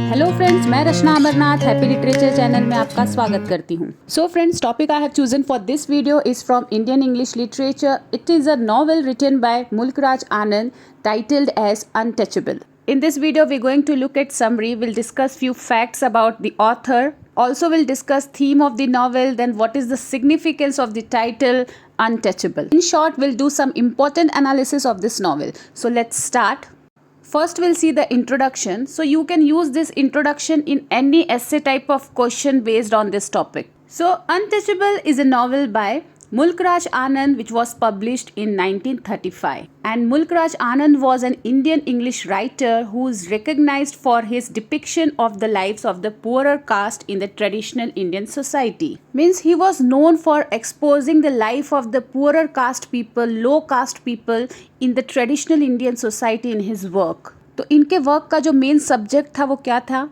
Hello friends, मैं रचना Amarnath happy literature channel में आपका स्वागत करती हूँ। So friends, topic I have chosen for this video is from Indian English literature. It is a novel written by Mulkraj Anand titled as Untouchable. In this video we're going to look at summary. We'll discuss few facts about the author. Also we'll discuss theme of the novel, then what is the significance of the title Untouchable. In short, we'll do some important analysis of this novel. So let's start. First we'll see the introduction. So you can use this introduction in any essay type of question based on this topic. So Untouchable is a novel by Mulkraj Anand which was published in 1935. And Mulkraj Anand was an Indian English writer who is recognized for his depiction of the lives of the poorer caste in the traditional Indian society. Means he was known for exposing the life of the poorer caste people, low caste people in the traditional Indian society in his work. तो इनके work का जो main subject था वो क्या था?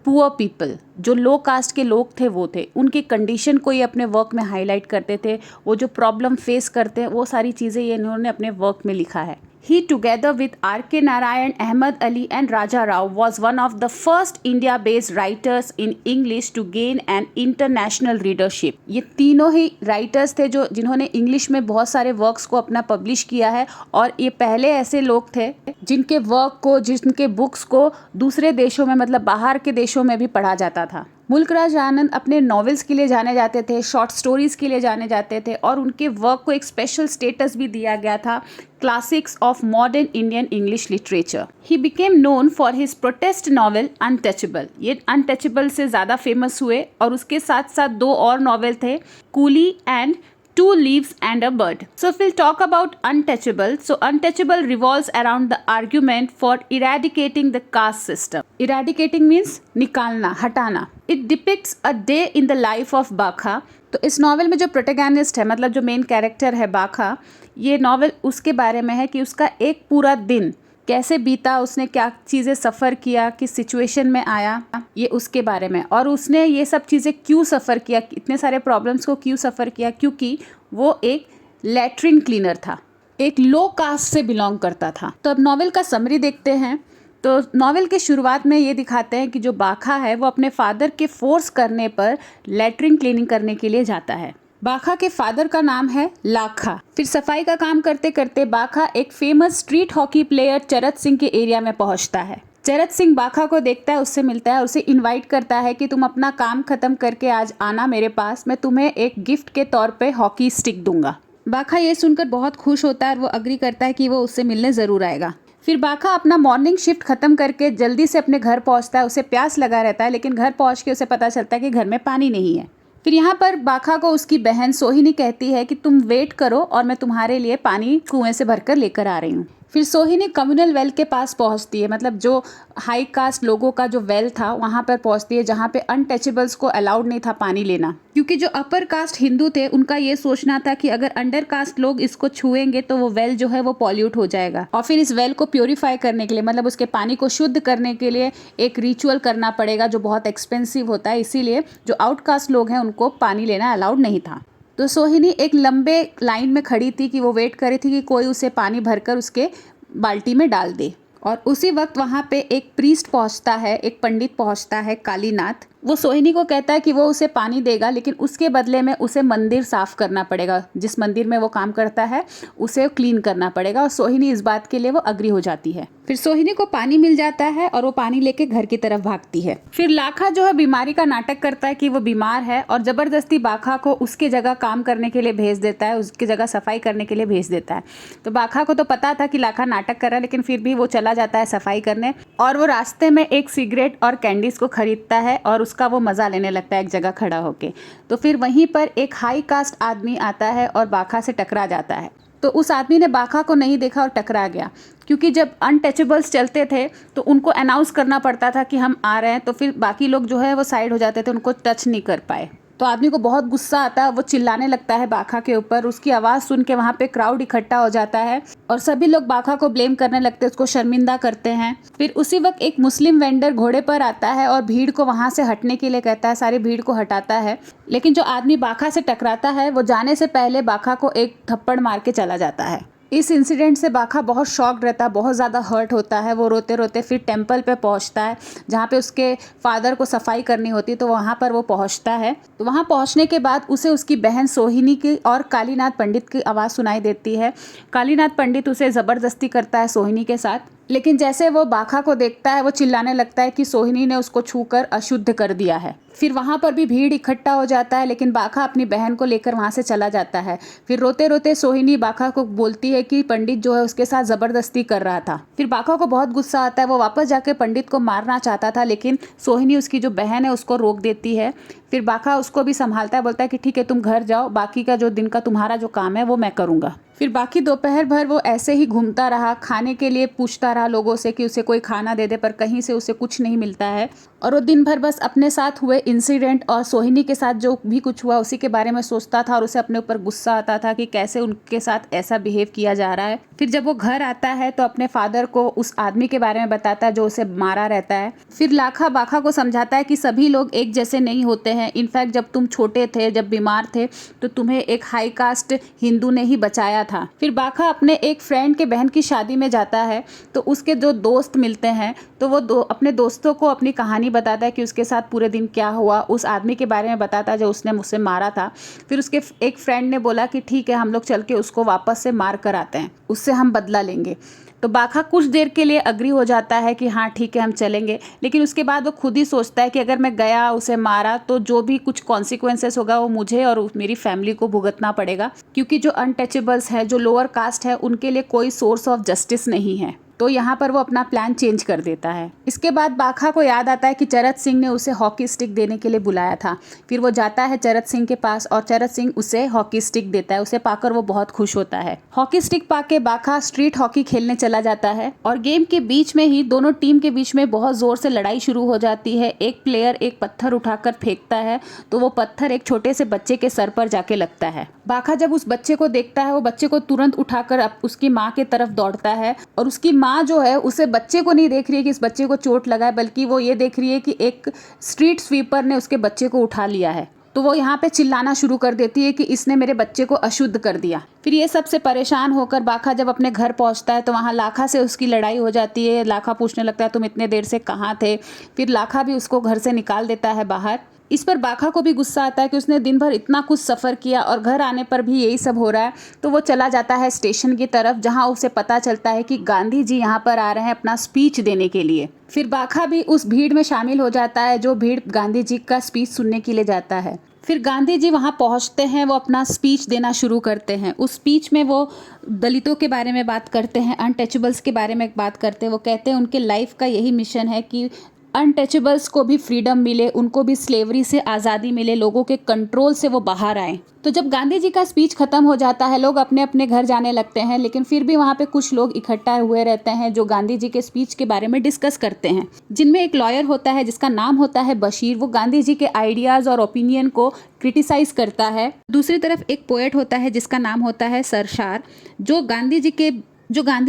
Poor people, जो लो cast के लोग थे वो थे, उनकी कंडीशन को ये अपने वर्क में हाईलाइट करते थे. वो जो प्रॉब्लम फेस करते हैं वो सारी चीज़ें ये इन्होंने अपने वर्क में लिखा है. He together with R.K. Narayan, Ahmad Ali and Raja Rao was one of the first India-based writers in English to gain an international readership. ये तीनों ही राइटर्स थे जो जिन्होंने इंग्लिश में बहुत सारे वर्क्स को अपना पब्लिश किया है, और ये पहले ऐसे लोग थे जिनके वर्क को, जिनके बुक्स को दूसरे देशों में, मतलब बाहर के देशों में भी पढ़ा जाता था. मुल्कराज आनंद अपने नॉवेल्स के लिए जाने जाते थे, शॉर्ट स्टोरीज के लिए जाने जाते थे, और उनके वर्क को एक स्पेशल स्टेटस भी दिया गया था, classics of modern Indian English literature. He became known for his protest novel untouchable. ये अनटचेबल से ज़्यादा फेमस हुए, और उसके साथ साथ दो और नॉवेल थे, coolie and Two Leaves and a Bird. So if we'll talk about Untouchable, so Untouchable revolves around the argument for eradicating the caste system. Eradicating means निकालना, हटाना. It depicts a day in the life of बाखा. तो इस novel में जो protagonist है, मतलब जो मेन कैरेक्टर है बाखा, ये नॉवल उसके बारे में है कि उसका एक पूरा दिन कैसे बीता, उसने क्या चीज़ें सफ़र किया, किस सिचुएशन में आया, ये उसके बारे में. और उसने ये सब चीज़ें क्यों सफ़र किया, इतने सारे प्रॉब्लम्स को क्यों सफ़र किया, क्योंकि वो एक लैट्रिन क्लीनर था, एक लो कास्ट से बिलोंग करता था. तो अब नॉवेल का समरी देखते हैं. तो नॉवेल के शुरुआत में ये दिखाते हैं कि जो बाखा है वो अपने फादर के फोर्स करने पर लैट्रिन क्लीनिंग करने के लिए जाता है. बाखा के फादर का नाम है लाखा. फिर सफाई का काम करते करते बाखा एक फेमस स्ट्रीट हॉकी प्लेयर चरत सिंह के एरिया में पहुंचता है. चरत सिंह बाखा को देखता है, उससे मिलता है, उसे इनवाइट करता है कि तुम अपना काम खत्म करके आज आना मेरे पास, मैं तुम्हें एक गिफ्ट के तौर पे हॉकी स्टिक दूंगा. बाखा ये सुनकर बहुत खुश होता है और वो अग्री करता है कि वो उससे मिलने ज़रूर आएगा. फिर बाखा अपना मॉर्निंग शिफ्ट खत्म करके जल्दी से अपने घर पहुँचता है. उसे प्यास लगा रहता है, लेकिन घर पहुँच के उसे पता चलता है कि घर में पानी नहीं है. फिर यहाँ पर बाखा को उसकी बहन सोहिनी कहती है कि तुम वेट करो और मैं तुम्हारे लिए पानी कुएं से भरकर लेकर आ रही हूँ. फिर सोहिनी कम्युनल वेल के पास पहुँचती है, मतलब जो हाई कास्ट लोगों का जो वेल था वहाँ पर पहुँचती है, जहाँ पे अनटचेबल्स को अलाउड नहीं था पानी लेना, क्योंकि जो अपर कास्ट हिंदू थे उनका ये सोचना था कि अगर अंडर कास्ट लोग इसको छुएंगे तो वो वेल जो है वो पॉल्यूट हो जाएगा, और फिर इस वेल को प्योरीफाई करने के लिए, मतलब उसके पानी को शुद्ध करने के लिए एक रिचुअल करना पड़ेगा जो बहुत एक्सपेंसिव होता है. इसीलिए जो आउटकास्ट लोग हैं उनको पानी लेना अलाउड नहीं था. तो सोहिनी एक लंबे लाइन में खड़ी थी कि वो वेट कर रही थी कि कोई उसे पानी भरकर उसके बाल्टी में डाल दे. और उसी वक्त वहाँ पे एक प्रीस्ट पहुँचता है, एक पंडित पहुँचता है, कालीनाथ. वो सोहिनी को कहता है कि वो उसे पानी देगा, लेकिन उसके बदले में उसे मंदिर साफ़ करना पड़ेगा. जिस मंदिर में वो काम करता है उसे क्लीन करना पड़ेगा, और सोहिनी इस बात के लिए वो अग्री हो जाती है. फिर सोहिनी को पानी मिल जाता है और वो पानी लेके घर की तरफ भागती है. फिर लाखा जो है बीमारी का नाटक करता है कि वो बीमार है, और ज़बरदस्ती बाखा को उसके जगह काम करने के लिए भेज देता है, उसकी जगह सफाई करने के लिए भेज देता है. तो बाखा को तो पता था कि लाखा नाटक कर रहा है, लेकिन फिर भी वो चला जाता है सफाई करने, और वो रास्ते में एक सिगरेट और कैंडीज को खरीदता है और उसका वो मज़ा लेने लगता है एक जगह खड़ा होके. तो फिर वहीं पर एक हाई कास्ट आदमी आता है और बाखा से टकरा जाता है. तो उस आदमी ने बाखा को नहीं देखा और टकरा गया, क्योंकि जब अनटचेबल्स चलते थे तो उनको अनाउंस करना पड़ता था कि हम आ रहे हैं, तो फिर बाकी लोग जो है वो साइड हो जाते थे, उनको टच नहीं कर पाए. तो आदमी को बहुत गुस्सा आता है, वो चिल्लाने लगता है बाखा के ऊपर. उसकी आवाज़ सुन के वहाँ पे क्राउड इकट्ठा हो जाता है और सभी लोग बाखा को ब्लेम करने लगते हैं, उसको शर्मिंदा करते हैं. फिर उसी वक्त एक मुस्लिम वेंडर घोड़े पर आता है और भीड़ को वहाँ से हटने के लिए कहता है, सारी भीड़ को हटाता है. लेकिन जो आदमी बाखा से टकराता है वो जाने से पहले बाखा को एक थप्पड़ मार के चला जाता है. इस इंसिडेंट से बाखा बहुत शॉक्ड रहता है, बहुत ज़्यादा हर्ट होता है। वो रोते रोते फिर टेंपल पे पहुंचता है जहाँ पे उसके फादर को सफाई करनी होती है, तो वहाँ पर वो पहुंचता है। तो वहाँ पहुँचने के बाद उसे उसकी बहन सोहिनी की और कालीनाथ पंडित की आवाज़ सुनाई देती है। कालीनाथ पंडित उसे ज़बरदस्ती करता है सोहिनी के साथ, लेकिन जैसे वो बाखा को देखता है वो चिल्लाने लगता है कि सोहिनी ने उसको छूकर अशुद्ध कर दिया है। फिर वहाँ पर भी भीड़ इकट्ठा हो जाता है, लेकिन बाखा अपनी बहन को लेकर वहाँ से चला जाता है। फिर रोते रोते सोहिनी बाखा को बोलती है कि पंडित जो है उसके साथ ज़बरदस्ती कर रहा था। फिर बाखा को बहुत गुस्सा आता है, वो वापस जाके पंडित को मारना चाहता था, लेकिन सोहिनी उसकी जो बहन है उसको रोक देती है। फिर बाखा उसको भी संभालता है, बोलता है कि ठीक है तुम घर जाओ, बाकी का जो दिन का तुम्हारा जो काम है वो मैं करूँगा। फिर बाकी दोपहर भर वो ऐसे ही घूमता रहा, खाने के लिए पूछता रहा लोगों से कि उसे कोई खाना दे दे, पर कहीं से उसे कुछ नहीं मिलता है। और वो दिन भर बस अपने साथ हुए इंसिडेंट और सोहिनी के साथ जो भी कुछ हुआ उसी के बारे में सोचता था, और उसे अपने ऊपर गुस्सा आता था कि कैसे उनके साथ ऐसा बिहेव किया जा रहा है। फिर जब वो घर आता है तो अपने फादर को उस आदमी के बारे में बताता है जो उसे मारा रहता है। फिर लाखा बाखा को समझाता है कि सभी लोग एक जैसे नहीं होते हैं। इनफैक्ट जब तुम छोटे थे, जब बीमार थे, तो तुम्हें एक हाई कास्ट हिंदू ने ही बचाया था। फिर बाखा अपने एक फ्रेंड के बहन की शादी में जाता है, तो उसके जो दोस्त मिलते हैं, तो वो अपने दोस्तों को अपनी कहानी बताता है कि उसके साथ पूरे दिन क्या हुआ, उस आदमी के बारे में बताता है जो उसने मुझसे मारा था। फिर उसके एक फ्रेंड ने बोला कि ठीक है हम लोग चल के उसको वापस से मार कर आते हैं, उससे हम बदला लेंगे। तो बाखा कुछ देर के लिए अग्री हो जाता है कि हाँ ठीक है हम चलेंगे, लेकिन उसके बाद वो खुद ही सोचता है कि अगर मैं गया उसे मारा तो जो भी कुछ कॉन्सिक्वेंसेस होगा वो मुझे और मेरी फैमिली को भुगतना पड़ेगा, क्योंकि जो अनटचेबल्स है, जो लोअर कास्ट है, उनके लिए कोई सोर्स ऑफ जस्टिस नहीं है। तो यहाँ पर वो अपना प्लान चेंज कर देता है। इसके बाद बाखा को याद आता है कि चरत सिंह ने उसे हॉकी स्टिक देने के लिए बुलाया था। फिर वो जाता है चरत सिंह के पास और चरत सिंह उसे हॉकी स्टिक देता है। उसे पाकर वो बहुत खुश होता है। हॉकी स्टिक पाके बाखा स्ट्रीट हॉकी खेलने चला जाता है और गेम के बीच में ही दोनों टीम के बीच में बहुत जोर से लड़ाई शुरू हो जाती है। एक प्लेयर एक पत्थर उठाकर फेंकता है तो वो पत्थर एक छोटे से बच्चे के सर पर जाके लगता है। बाखा जब उस बच्चे को देखता है, वो बच्चे को तुरंत उठाकर उसकी माँ के तरफ दौड़ता है और उसकी माँ जो है उसे बच्चे को नहीं देख रही है कि इस बच्चे को चोट लगा है, बल्कि वो ये देख रही है कि एक स्ट्रीट स्वीपर ने उसके बच्चे को उठा लिया है। तो वो यहाँ पे चिल्लाना शुरू कर देती है कि इसने मेरे बच्चे को अशुद्ध कर दिया। फिर ये सबसे परेशान होकर बाखा जब अपने घर पहुँचता है तो वहाँ लाखा से उसकी लड़ाई हो जाती है। लाखा पूछने लगता है तुम इतने देर से कहाँ थे। फिर लाखा भी उसको घर से निकाल देता है बाहर। इस पर बाखा को भी गुस्सा आता है कि उसने दिन भर इतना कुछ सफ़र किया और घर आने पर भी यही सब हो रहा है। तो वो चला जाता है स्टेशन की तरफ, जहां उसे पता चलता है कि गांधी जी यहां पर आ रहे हैं अपना स्पीच देने के लिए। फिर बाखा भी उस भीड़ में शामिल हो जाता है जो भीड़ गांधी जी का स्पीच सुनने के लिए जाता है। फिर गांधी जी वहाँ पहुँचते हैं, वो अपना स्पीच देना शुरू करते हैं। उस स्पीच में वो दलितों के बारे में बात करते हैं, अनटचेबल्स के बारे में बात करते हैं। वो कहते हैं उनके लाइफ का यही मिशन है कि अनटचेबल्स को भी फ्रीडम मिले, उनको भी स्लेवरी से आज़ादी मिले, लोगों के कंट्रोल से वो बाहर आए। तो जब गांधी जी का स्पीच खत्म हो जाता है, लोग अपने अपने घर जाने लगते हैं, लेकिन फिर भी वहाँ पे कुछ लोग इकट्ठा हुए रहते हैं जो गांधी जी के स्पीच के बारे में डिस्कस करते हैं। जिनमें एक लॉयर होता है जिसका नाम होता है बशीर। वो गांधी जी के आइडियाज़ और ओपिनियन को क्रिटिसाइज करता है। दूसरी तरफ एक पोएट होता है जिसका नाम होता है सरशार, जो गांधी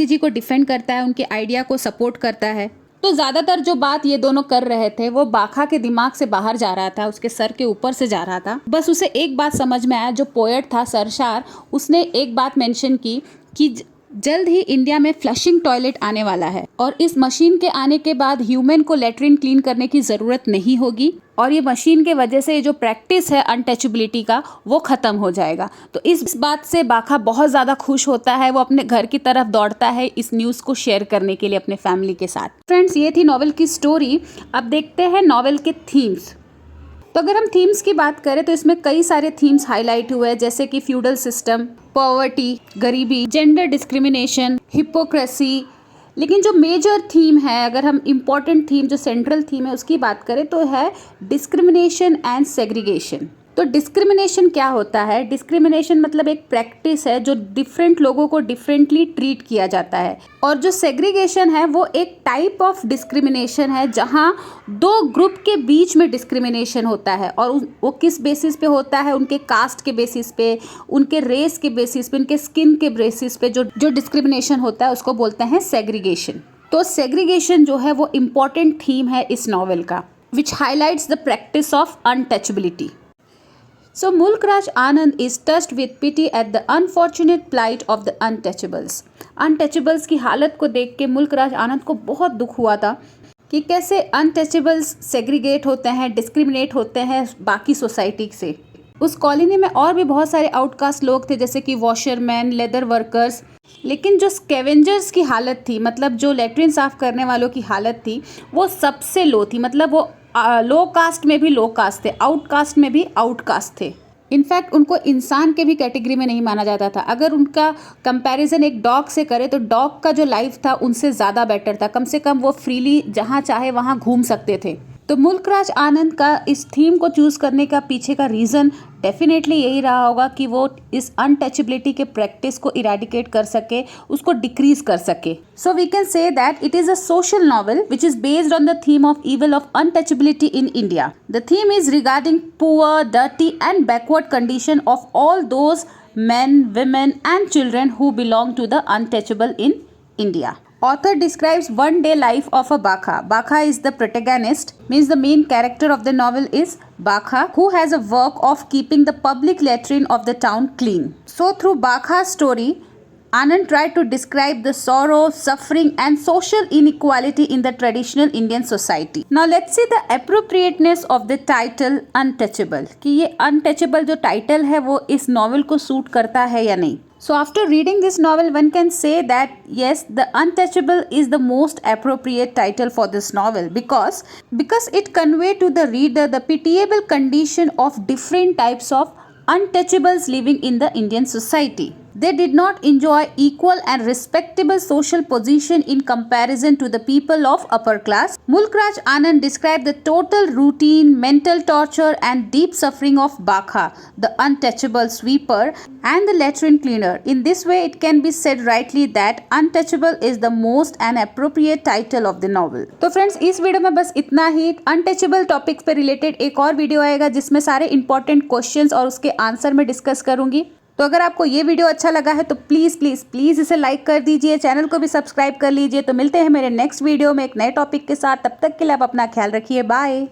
जी को डिफेंड करता है, उनके आइडिया को सपोर्ट करता है। तो ज़्यादातर जो बात ये दोनों कर रहे थे वो बाखा के दिमाग से बाहर जा रहा था, उसके सर के ऊपर से जा रहा था। बस उसे एक बात समझ में आया, जो पोएट था सरशार, उसने एक बात मेंशन की कि जल्द ही इंडिया में फ्लशिंग टॉयलेट आने वाला है और इस मशीन के आने के बाद ह्यूमन को लेटरिन क्लीन करने की ज़रूरत नहीं होगी और ये मशीन के वजह से जो प्रैक्टिस है अनटचेबिलिटी का वो ख़त्म हो जाएगा। तो इस बात से बाखा बहुत ज़्यादा खुश होता है। वो अपने घर की तरफ दौड़ता है इस न्यूज़ को शेयर करने के लिए अपने फैमिली के साथ। फ्रेंड्स, ये थी नॉवेल की स्टोरी। अब देखते हैं नॉवेल के थीम्स। तो अगर हम थीम्स की बात करें तो इसमें कई सारे थीम्स हाईलाइट हुए हैं, जैसे कि फ्यूडल सिस्टम, पॉवर्टी, गरीबी, जेंडर डिस्क्रिमिनेशन, हिपोक्रेसी। लेकिन जो मेजर थीम है, अगर हम इम्पॉर्टेंट थीम, जो सेंट्रल थीम है उसकी बात करें तो है डिस्क्रिमिनेशन एंड सेग्रीगेशन। तो डिस्क्रिमिनेशन क्या होता है? डिस्क्रिमिनेशन मतलब एक प्रैक्टिस है जो डिफरेंट लोगों को डिफरेंटली ट्रीट किया जाता है। और जो सेग्रीगेशन है वो एक टाइप ऑफ डिस्क्रिमिनेशन है जहां दो ग्रुप के बीच में डिस्क्रिमिनेशन होता है। और वो किस बेसिस पे होता है? उनके कास्ट के बेसिस पे, उनके रेस के बेसिस पे, उनके स्किन के बेसिस पे जो डिस्क्रिमिनेशन होता है उसको बोलते हैं सेग्रीगेशन। तो सेग्रीगेशन जो है वो इम्पॉर्टेंट थीम है इस नॉवेल का, which highlights the practice of untouchability. So Mulk Raj Anand is touched with pity at the unfortunate plight of the untouchables. Untouchables की हालत को देख के मुल्क राज आनंद को बहुत दुख हुआ था कि कैसे अनटचेबल्स सेग्रीगेट होते हैं, डिस्क्रिमिनेट होते हैं बाकी सोसाइटी से। उस कॉलोनी में और भी बहुत सारे आउटकास्ट लोग थे, जैसे कि वॉशरमैन, लेदर वर्कर्स, लेकिन जो स्कैवेंजर्स की हालत थी, मतलब जो लेटरिन साफ़ करने वालों की हालत थी, वो सबसे लो थी। मतलब वो लो कास्ट में भी लो कास्ट थे, आउटकास्ट में भी आउटकास्ट थे। इनफैक्ट उनको इंसान के भी कैटेगरी में नहीं माना जाता था। अगर उनका कंपैरिजन एक डॉग से करे तो डॉग का जो लाइफ था उनसे ज़्यादा बेटर था। कम से कम वो फ्रीली जहाँ चाहे वहाँ घूम सकते थे। तो मुल्क राज आनंद का इस थीम को चूज़ करने का पीछे का रीज़न डेफिनेटली यही रहा होगा कि वो इस अनटचेबिलिटी के प्रैक्टिस को इरेडिकेट कर सके, उसको डिक्रीज कर सके। So we can say that it is a social novel which is based on the theme of evil of untouchability in India. The theme is regarding poor, dirty and backward condition of all those men, women and children who belong to the untouchable in India. Author describes one day life of a Bakha. Bakha is the protagonist, means the main character of the novel is Bakha, who has a work of keeping the public latrine of the town clean. So through Bakha's story, Anand tried to describe the sorrow, suffering and social inequality in the traditional Indian society. Now let's see the appropriateness of the title Untouchable. कि ये Untouchable जो title है वो इस novel को suit करता है या नहीं. So after reading this novel, one can say that yes, the Untouchable is the most appropriate title for this novel because it convey to the reader the pitiable condition of different types of untouchables living in the Indian society. They did not enjoy equal and respectable social position in comparison to the people of upper class. Mulk Raj Anand described the total routine, mental torture and deep suffering of Bakha, the untouchable sweeper and the latrine cleaner. In this way, it can be said rightly that Untouchable is the most and appropriate title of the novel. तो friends, इस video में बस इतना ही। Untouchable topics पे related एक और video आएगा जिसमें सारे इंपॉर्टेंट क्वेश्चंस और उसके आंसर में डिस्कस करूंगी। तो अगर आपको ये वीडियो अच्छा लगा है तो प्लीज़ प्लीज़ प्लीज़ इसे लाइक कर दीजिए, चैनल को भी सब्सक्राइब कर लीजिए। तो मिलते हैं मेरे नेक्स्ट वीडियो में एक नए टॉपिक के साथ। तब तक के लिए आप अपना ख्याल रखिए। बाय।